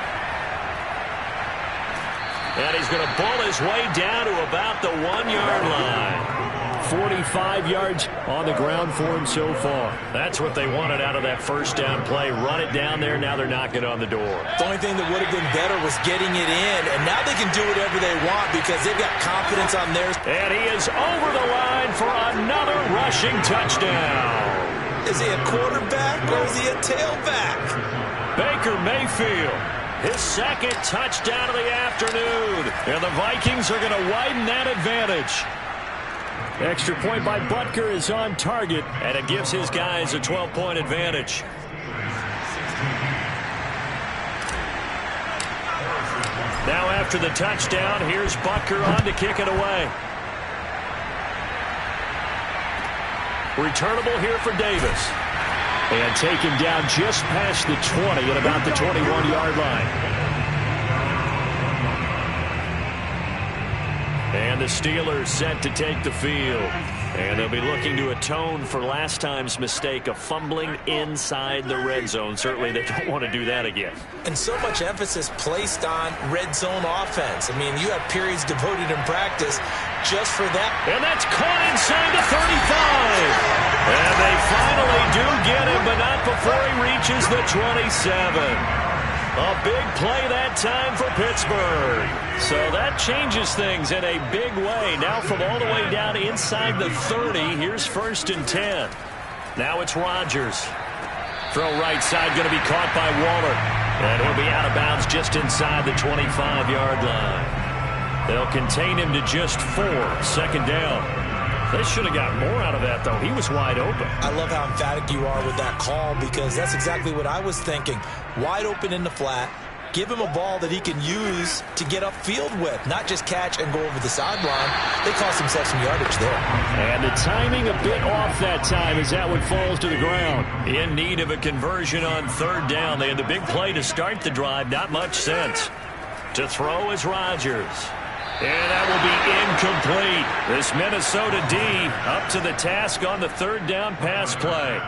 And he's going to ball his way down to about the 1-yard line. 45 yards on the ground for him so far. That's what they wanted out of that first down play. Run it down there. Now they're knocking on the door. The only thing that would have been better was getting it in, and now they can do whatever they want because they've got confidence on theirs. And he is over the line for another rushing touchdown. Is he a quarterback or is he a tailback? Baker Mayfield, his second touchdown of the afternoon. And the Vikings are going to widen that advantage. Extra point by Butker is on target. And it gives his guys a 12-point advantage. Now after the touchdown, here's Butker on to kick it away. Returnable here for Davis. And taken down just past the 20 at about the 21-yard line. And the Steelers set to take the field. And they'll be looking to atone for last time's mistake of fumbling inside the red zone. Certainly they don't want to do that again. And so much emphasis placed on red zone offense. I mean, you have periods devoted in practice just for that. And that's caught inside the 35. And they finally do get him, but not before he reaches the 27. A big play that time for Pittsburgh. So that changes things in a big way. Now from all the way down inside the 30, here's 1st and 10. Now it's Rodgers. Throw right side, going to be caught by Waller. And he'll be out of bounds just inside the 25-yard line. They'll contain him to just 4. Second down. They should have got more out of that, though. He was wide open. I love how emphatic you are with that call because that's exactly what I was thinking. Wide open in the flat. Give him a ball that he can use to get upfield with, not just catch and go over the sideline. They cost themselves some yardage there. And the timing a bit off that time as that one falls to the ground. In need of a conversion on 3rd down. They had the big play to start the drive. Not much sense. To throw is Rodgers. And that will be incomplete. This Minnesota D up to the task on the 3rd down pass play.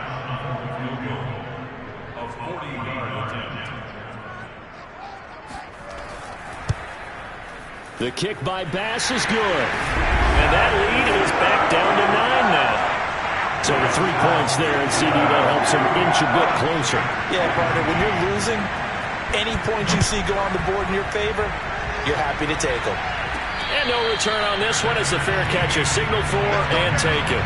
The kick by Bass is good. And that lead is back down to 9 now. So the 3 points there, and CD, that helps him inch a bit closer. Yeah, partner, when you're losing, any points you see go on the board in your favor, you're happy to take them. And no return on this one as the fair catch is signaled for and taken.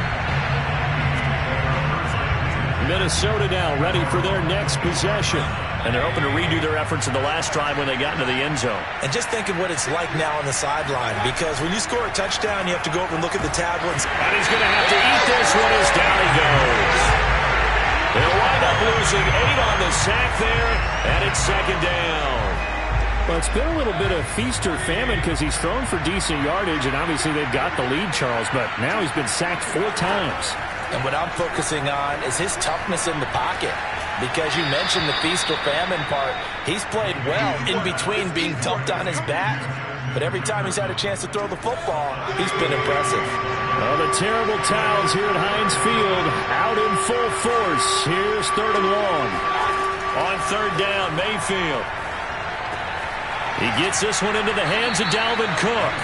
Minnesota now ready for their next possession. And they're hoping to redo their efforts in the last drive when they got into the end zone. And just think of what it's like now on the sideline, because when you score a touchdown, you have to go over and look at the tablets. And he's going to have to eat this one as down he goes. They'll wind up losing 8 on the sack there, and it's second down. Well, it's been a little bit of feast or famine because he's thrown for decent yardage, and obviously they've got the lead, Charles, but now he's been sacked 4 times. And what I'm focusing on is his toughness in the pocket, because you mentioned the feast or famine part. He's played well in between being dumped on his back, but every time he's had a chance to throw the football, he's been impressive. Well, the terrible towels here at Heinz Field out in full force. Here's 3rd and long. On 3rd down, Mayfield. He gets this one into the hands of Dalvin Cook.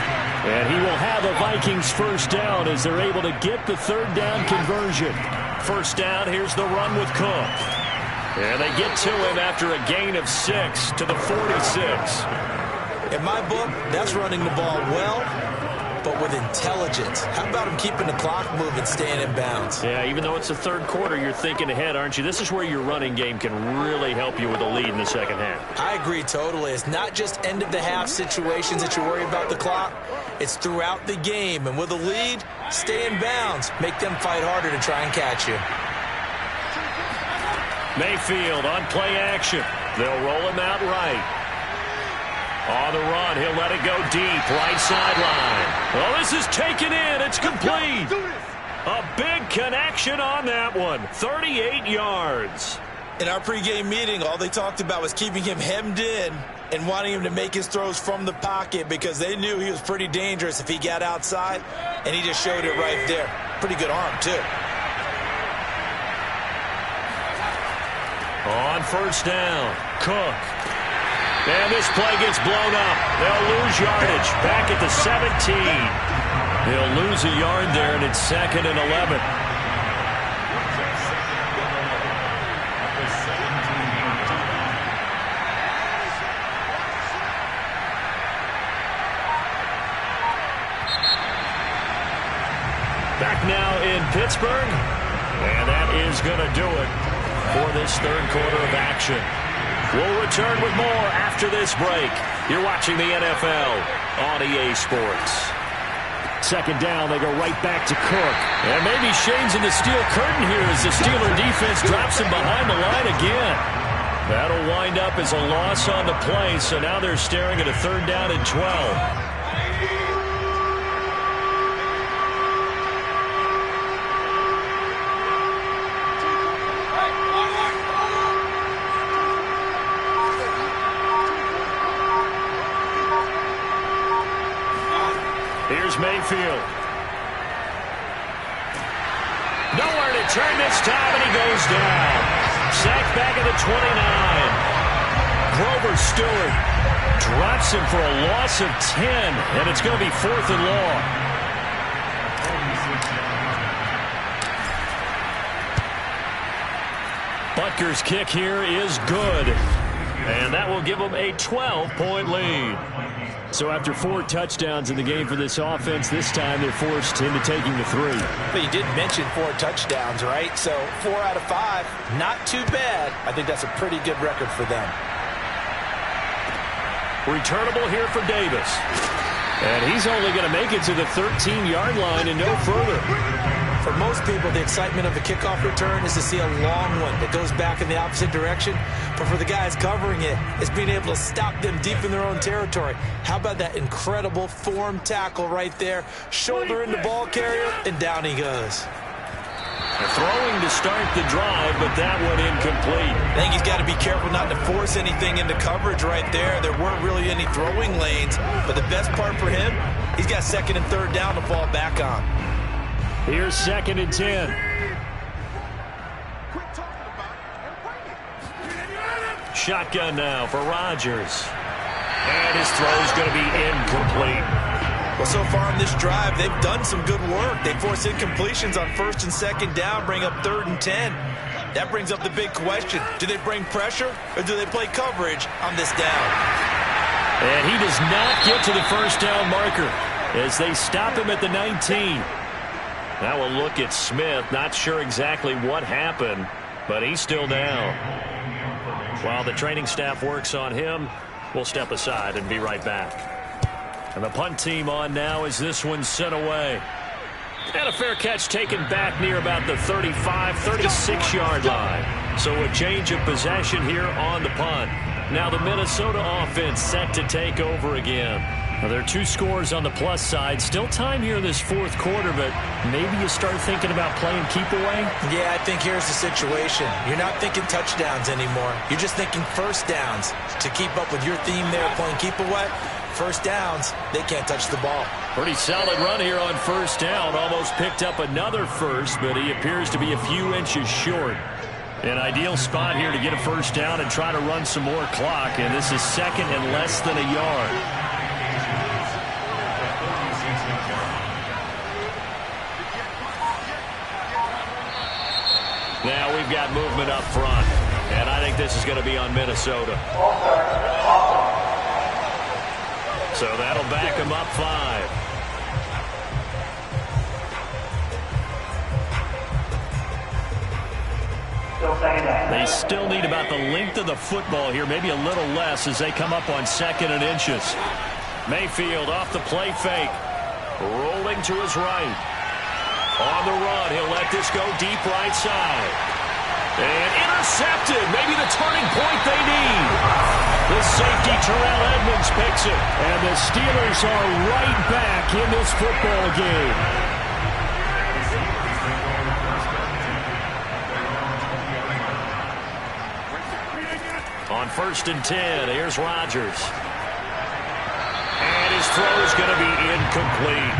And he will have a Vikings first down as they're able to get the 3rd down conversion. First down, here's the run with Cook. And they get to him after a gain of 6 to the 46. In my book, that's running the ball well, but with intelligence. How about him keeping the clock moving, staying in bounds? Yeah, even though it's the 3rd quarter, you're thinking ahead, aren't you? This is where your running game can really help you with a lead in the second half. I agree totally. It's not just end-of-the-half situations that you worry about the clock. It's throughout the game. And with a lead, stay in bounds. Make them fight harder to try and catch you. Mayfield on play action. They'll roll him out right. On the run, he'll let it go deep, right sideline. Well, this is taken in. It's complete. A big connection on that one. 38 yards. In our pregame meeting, all they talked about was keeping him hemmed in and wanting him to make his throws from the pocket because they knew he was pretty dangerous if he got outside, and he just showed it right there. Pretty good arm, too. On first down, Cook. And this play gets blown up. They'll lose yardage back at the 17. They'll lose a yard there, and it's 2nd and 11. Back now in Pittsburgh, and that is going to do it for this 3rd quarter of action. We'll return with more after this break. You're watching the NFL on EA Sports. 2nd down, they go right back to Cook. And maybe Shane's in the steel curtain here as the Steeler defense drops him behind the line again. That'll wind up as a loss on the play, so now they're staring at a 3rd down and 12. Here's Mayfield. Nowhere to turn this time, and he goes down. Sacked back at the 29. Grover Stewart drops him for a loss of 10, and it's going to be 4th and long. Butker's kick here is good, and that will give them a 12-point lead. So after 4 touchdowns in the game for this offense, this time they're forced into taking the 3. But you did mention 4 touchdowns, right? So 4 out of 5, not too bad. I think that's a pretty good record for them. Returnable here for Davis. And he's only going to make it to the 13-yard line and no further. For most people, the excitement of a kickoff return is to see a long one that goes back in the opposite direction. But for the guys covering it, it's being able to stop them deep in their own territory. How about that incredible form tackle right there? Shoulder in the ball carrier, and down he goes. Throwing to start the drive, but that one incomplete. I think he's got to be careful not to force anything into coverage right there. There weren't really any throwing lanes, but the best part for him, he's got 2nd and 3rd down to fall back on. Here's 2nd and 10. Shotgun now for Rodgers. And his throw's going to be incomplete. Well, so far on this drive, they've done some good work. They force incompletions on 1st and 2nd down, bring up 3rd and 10. That brings up the big question. Do they bring pressure, or do they play coverage on this down? And he does not get to the 1st down marker as they stop him at the 19. Now we'll look at Smith. Not sure exactly what happened, but he's still down. While the training staff works on him, we'll step aside and be right back. And the punt team on now as this one's sent away. And a fair catch taken back near about the 35, 36-yard line. So a change of possession here on the punt. Now the Minnesota offense set to take over again. Now there are 2 scores on the plus side. Still time here in this fourth quarter, but maybe you start thinking about playing keep away? Yeah, I think here's the situation. You're not thinking touchdowns anymore. You're just thinking first downs. To keep up with your theme there, playing keep away, first downs, they can't touch the ball. Pretty solid run here on first down. Almost picked up another first, but he appears to be a few inches short. An ideal spot here to get a first down and try to run some more clock, and this is second and less than a yard. Now we've got movement up front, and I think this is going to be on Minnesota. So that'll back him up 5. They still need about the length of the football here, maybe a little less as they come up on 2nd and inches. Mayfield off the play fake, rolling to his right. On the run, he'll let this go deep right side. And intercepted, maybe the turning point they need. The safety, Terrell Edmonds, picks it. And the Steelers are right back in this football game. On 1st and 10, here's Rodgers. And his throw's going to be incomplete.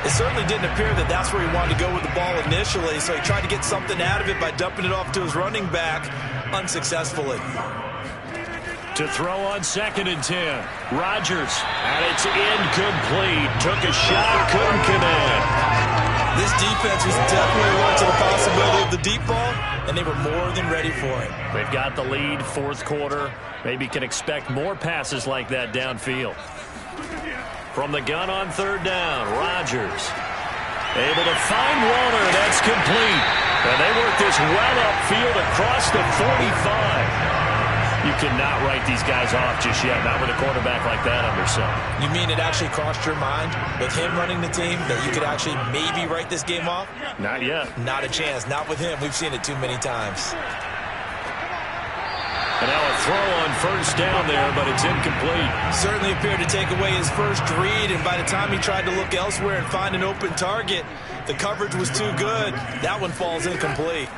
It certainly didn't appear that that's where he wanted to go with the ball initially, so he tried to get something out of it by dumping it off to his running back unsuccessfully. To throw on 2nd and 10, Rodgers, and it's incomplete. Took a shot, couldn't connect. This defense was definitely alert to the possibility of the deep ball, and they were more than ready for it. They've got the lead, fourth quarter. Maybe can expect more passes like that downfield. From the gun on 3rd down, Rodgers able to find Waller. That's complete. And they work this well upfield across the 45. You cannot write these guys off just yet, not with a quarterback like that under center. You mean it actually crossed your mind with him running the team that you could actually maybe write this game off? Not yet. Not a chance. Not with him. We've seen it too many times. And now a throw on 1st down there, but it's incomplete. Certainly appeared to take away his first read, and by the time he tried to look elsewhere and find an open target, the coverage was too good. That one falls incomplete.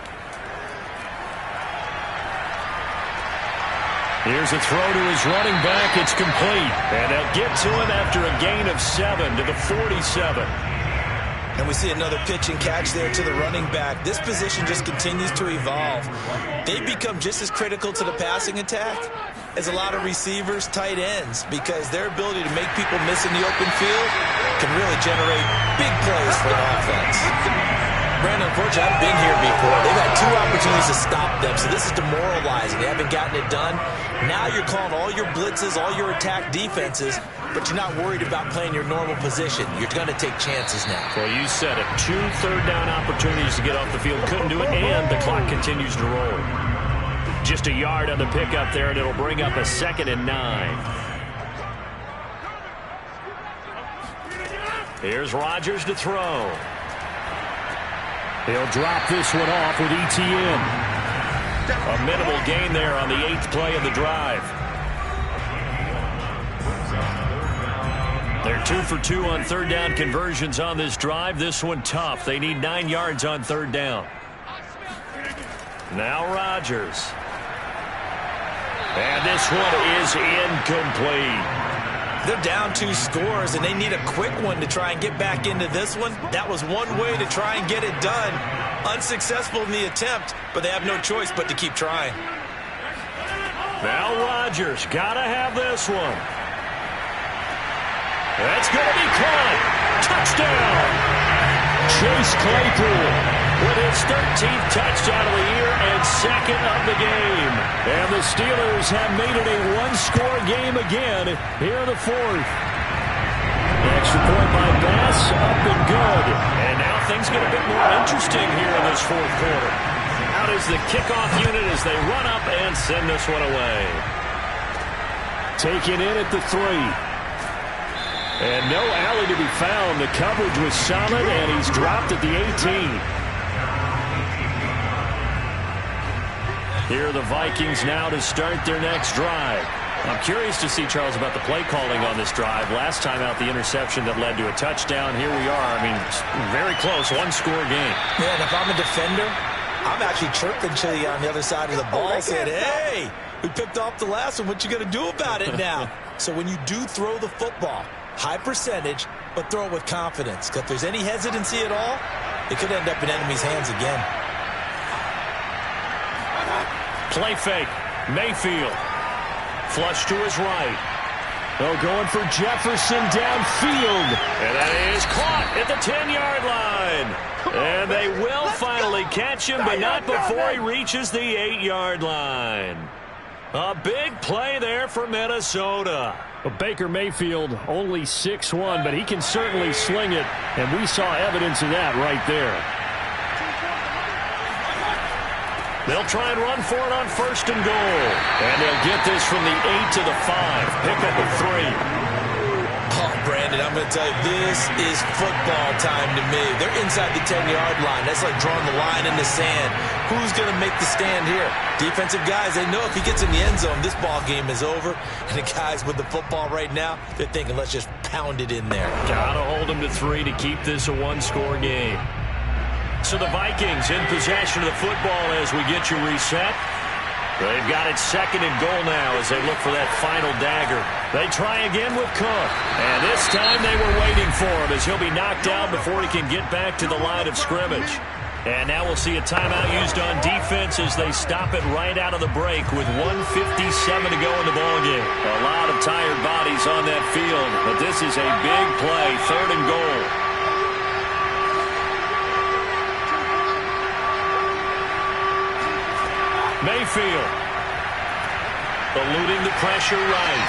Here's a throw to his running back. It's complete. And they'll get to him after a gain of 7 to the 47. And we see another pitch and catch there to the running back. This position just continues to evolve. They become just as critical to the passing attack as a lot of receivers, tight ends, because their ability to make people miss in the open field can really generate big plays for an offense. Brandon, unfortunately, I've been here before. They've had 2 opportunities to stop them, so this is demoralizing. They haven't gotten it done. Now you're calling all your blitzes, all your attack defenses, but you're not worried about playing your normal position. You're going to take chances now. Well, you said it. 2 third-down opportunities to get off the field. Couldn't do it, and the clock continues to roll. Just a yard on the pickup there, and it'll bring up a 2nd and 9. Here's Rodgers to throw. He'll drop this one off with ETN. A minimal gain there on the 8th play of the drive. They're 2 for 2 on 3rd down conversions on this drive. This one tough. They need 9 yards on 3rd down. Now Rodgers. And this one is incomplete. They're down 2 scores, and they need a quick one to try and get back into this one. That was one way to try and get it done. Unsuccessful in the attempt, but they have no choice but to keep trying. Now Rodgers, gotta have this one. That's gonna be caught. Touchdown! Chase Claypool with his 13th touchdown of the year and 2nd of the game. And the Steelers have made it a 1-score game again here in the 4th. Extra point by Bass, up and good. And now things get a bit more interesting here in this 4th quarter. out is the kickoff unit as they run up and send this one away. Taken in at the 3. And no alley to be found. The coverage was solid, and he's dropped at the 18. Here are the Vikings now to start their next drive. I'm curious to see, Charles, about the play calling on this drive. Last time out, the interception that led to a touchdown. Here we are. I mean, very close, one-score game. Yeah, and if I'm a defender, I'm actually chirping to you on the other side of the ball, saying, hey, we picked off the last one. What you going to do about it now? So when you do throw the football, high percentage, but throw it with confidence. Because if there's any hesitancy at all, it could end up in enemy's hands again. Play fake. Mayfield. Flush to his right. Oh, going for Jefferson downfield. And that is caught at the 10-yard line. And they will finally catch him, but not before he reaches the 8-yard line. A big play there for Minnesota. Well, Baker Mayfield only 6'1", but he can certainly sling it, and we saw evidence of that right there. They'll try and run for it on 1st and goal. And they'll get this from the 8 to the 5. Pick up a 3. Oh, Brandon, I'm going to tell you, this is football time to me. They're inside the 10-yard line. That's like drawing the line in the sand. Who's going to make the stand here? Defensive guys, they know if he gets in the end zone, this ball game is over. And the guys with the football right now, they're thinking, let's just pound it in there. Gotta hold them to 3 to keep this a one-score game. So the Vikings in possession of the football as we get you reset. They've got it 2nd and goal now as they look for that final dagger. They try again with Cook. And this time they were waiting for him as he'll be knocked down before he can get back to the line of scrimmage. And now we'll see a timeout used on defense as they stop it right out of the break with 1:57 to go in the ballgame. A lot of tired bodies on that field, but this is a big play, 3rd and goal. Mayfield eluding the pressure right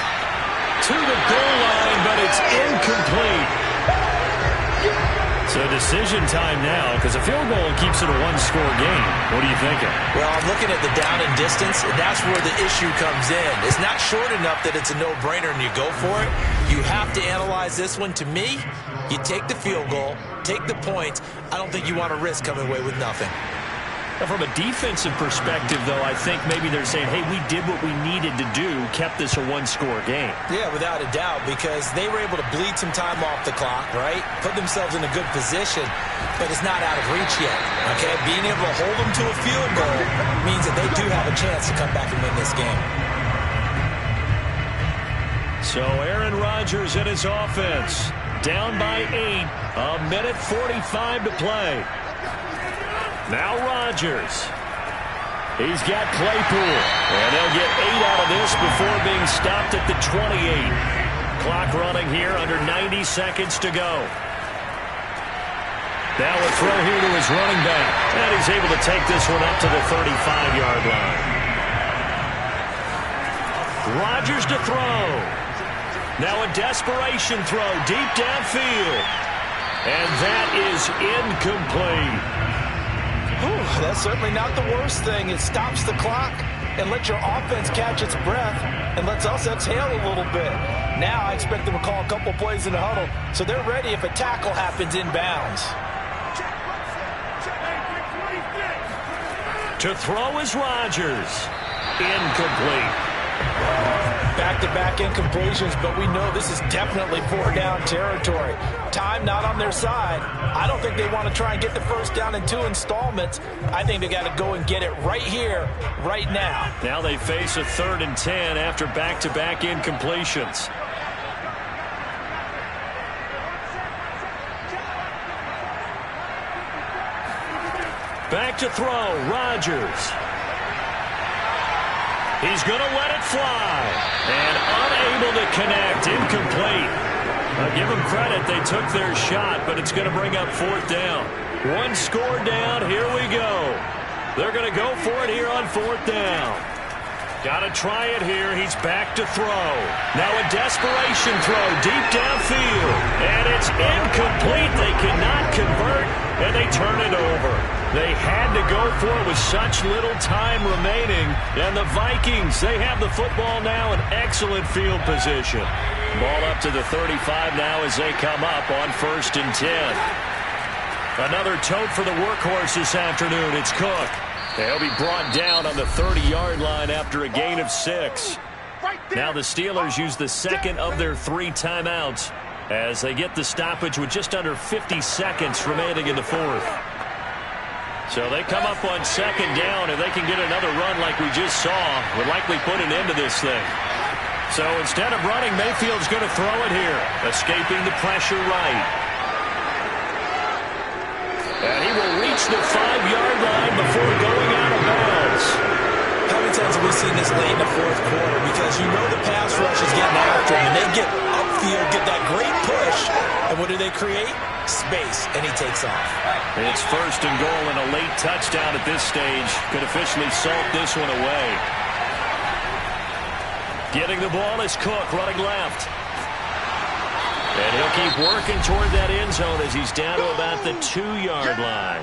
to the goal line, but it's incomplete. So decision time now because a field goal keeps it a one-score game. What are you thinking? Well, I'm looking at the down and distance, and that's where the issue comes in. It's not short enough that it's a no-brainer and you go for it. You have to analyze this one. To me, you take the field goal, take the points. I don't think you want to risk coming away with nothing. From a defensive perspective, though, I think maybe they're saying, hey, we did what we needed to do, kept this a one-score game. Yeah, without a doubt, because they were able to bleed some time off the clock, right? Put themselves in a good position, but it's not out of reach yet, okay? Being able to hold them to a field goal means that they do have a chance to come back and win this game. So Aaron Rodgers and his offense down by 8, 1:45 to play. Now Rodgers. He's got Claypool. And they'll get 8 out of this before being stopped at the 28. Clock running here under 90 seconds to go. Now a throw here to his running back. And he's able to take this one up to the 35-yard line. Rodgers to throw. Now a desperation throw deep downfield. And that is incomplete. That's certainly not the worst thing. It stops the clock and lets your offense catch its breath and lets us exhale a little bit. Now I expect them to call a couple plays in the huddle so they're ready if a tackle happens inbounds. To throw is Rodgers. Incomplete. Back-to-back incompletions, but we know this is definitely 4-down territory. Time not on their side. I don't think they want to try and get the first down in 2 installments. I think they got to go and get it right here, right now. Now they face a 3rd and 10 after back-to-back incompletions. Back to throw, Rodgers. He's going to let it fly. And unable to connect. Incomplete. Give them credit. They took their shot, but it's going to bring up 4th down. 1 score down. Here we go. They're going to go for it here on 4th down. Got to try it here. He's back to throw. Now a desperation throw deep downfield. And it's incomplete. They cannot convert, and they turn it over. They had to go for it with such little time remaining. And the Vikings, they have the football now in excellent field position. Ball up to the 35 now as they come up on 1st and 10. Another tote for the workhorse this afternoon. It's Cook. They'll be brought down on the 30-yard line after a gain of 6. Now the Steelers use the second of their 3 timeouts as they get the stoppage with just under 50 seconds remaining in the 4th. So they come up on 2nd down, and they can get another run like we just saw. Would likely put an end to this thing. So instead of running, Mayfield's going to throw it here, escaping the pressure right. And he will reach the 5-yard line before going out of bounds. How many times have we seen this late in the 4th quarter? Because you know the pass rush is getting after him, and they get upfield, get that great push, and what do they create? Space, and he takes off. It's 1st and goal, and a late touchdown at this stage could officially salt this one away. Getting the ball is Cook, running left. And he'll keep working toward that end zone as he's down to about the 2-yard line.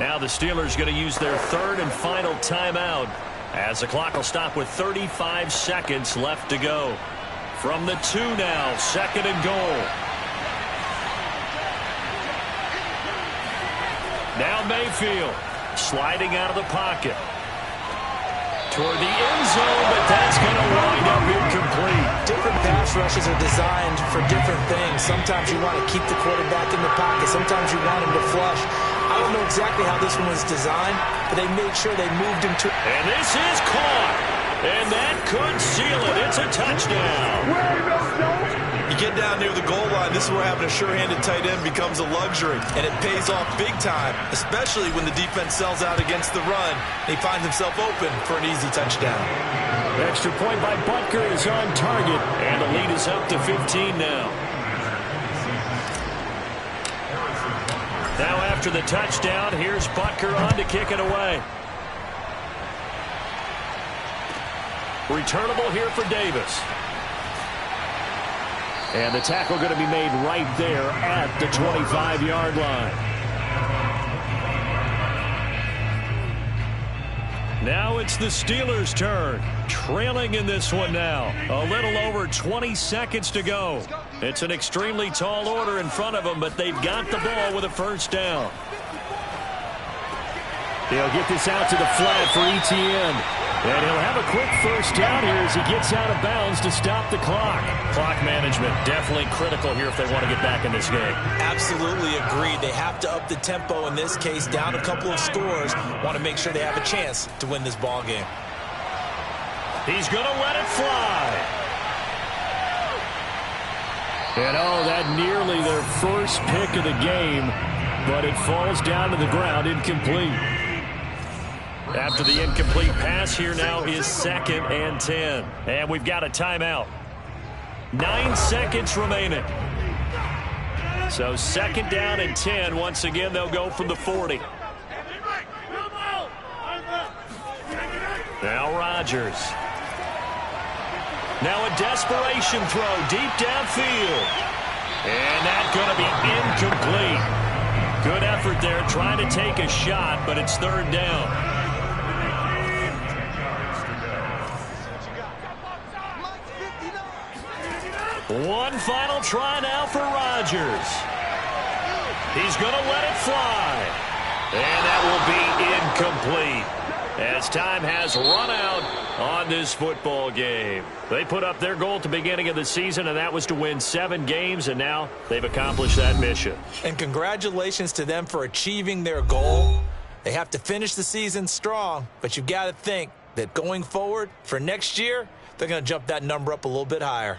Now the Steelers going to use their 3rd and final timeout as the clock will stop with 35 seconds left to go. From the 2 now, 2nd and goal. Now Mayfield sliding out of the pocket. Toward the end zone, but that's going to wind up incomplete. Different pass rushes are designed for different things. Sometimes you want to keep the quarterback in the pocket. Sometimes you want him to flush. I don't know exactly how this one was designed, but they made sure they moved him to... And this is caught. And that could seal it. It's a touchdown. You get down near the goal line, this is where having a sure-handed tight end becomes a luxury, and it pays off big time, especially when the defense sells out against the run. He finds himself open for an easy touchdown. Extra point by Butker is on target, and the lead is up to 15 now. Now after the touchdown, here's Butker on to kick it away. Returnable here for Davis. And the tackle going to be made right there at the 25-yard line. Now it's the Steelers' turn. Trailing in this one now. A little over 20 seconds to go. It's an extremely tall order in front of them, but they've got the ball with a 1st down. They'll get this out to the flat for Etienne. And he'll have a quick 1st down here as he gets out of bounds to stop the clock. Clock management definitely critical here if they want to get back in this game. Absolutely agreed. They have to up the tempo in this case, down a couple of scores. Want to make sure they have a chance to win this ball game. He's going to let it fly. And oh, that nearly their first pick of the game, but it falls down to the ground incomplete. After the incomplete pass, here now is 2nd and 10. And we've got a timeout. 9 seconds remaining. So 2nd down and 10. Once again, they'll go from the 40. Now Rodgers. Now a desperation throw deep downfield. And that's going to be incomplete. Good effort there trying to take a shot, but it's 3rd down. One final try now for Rodgers. He's going to let it fly. And that will be incomplete as time has run out on this football game. They put up their goal at the beginning of the season, and that was to win 7 games, and now they've accomplished that mission. And congratulations to them for achieving their goal. They have to finish the season strong, but you've got to think that going forward for next year, they're going to jump that number up a little bit higher.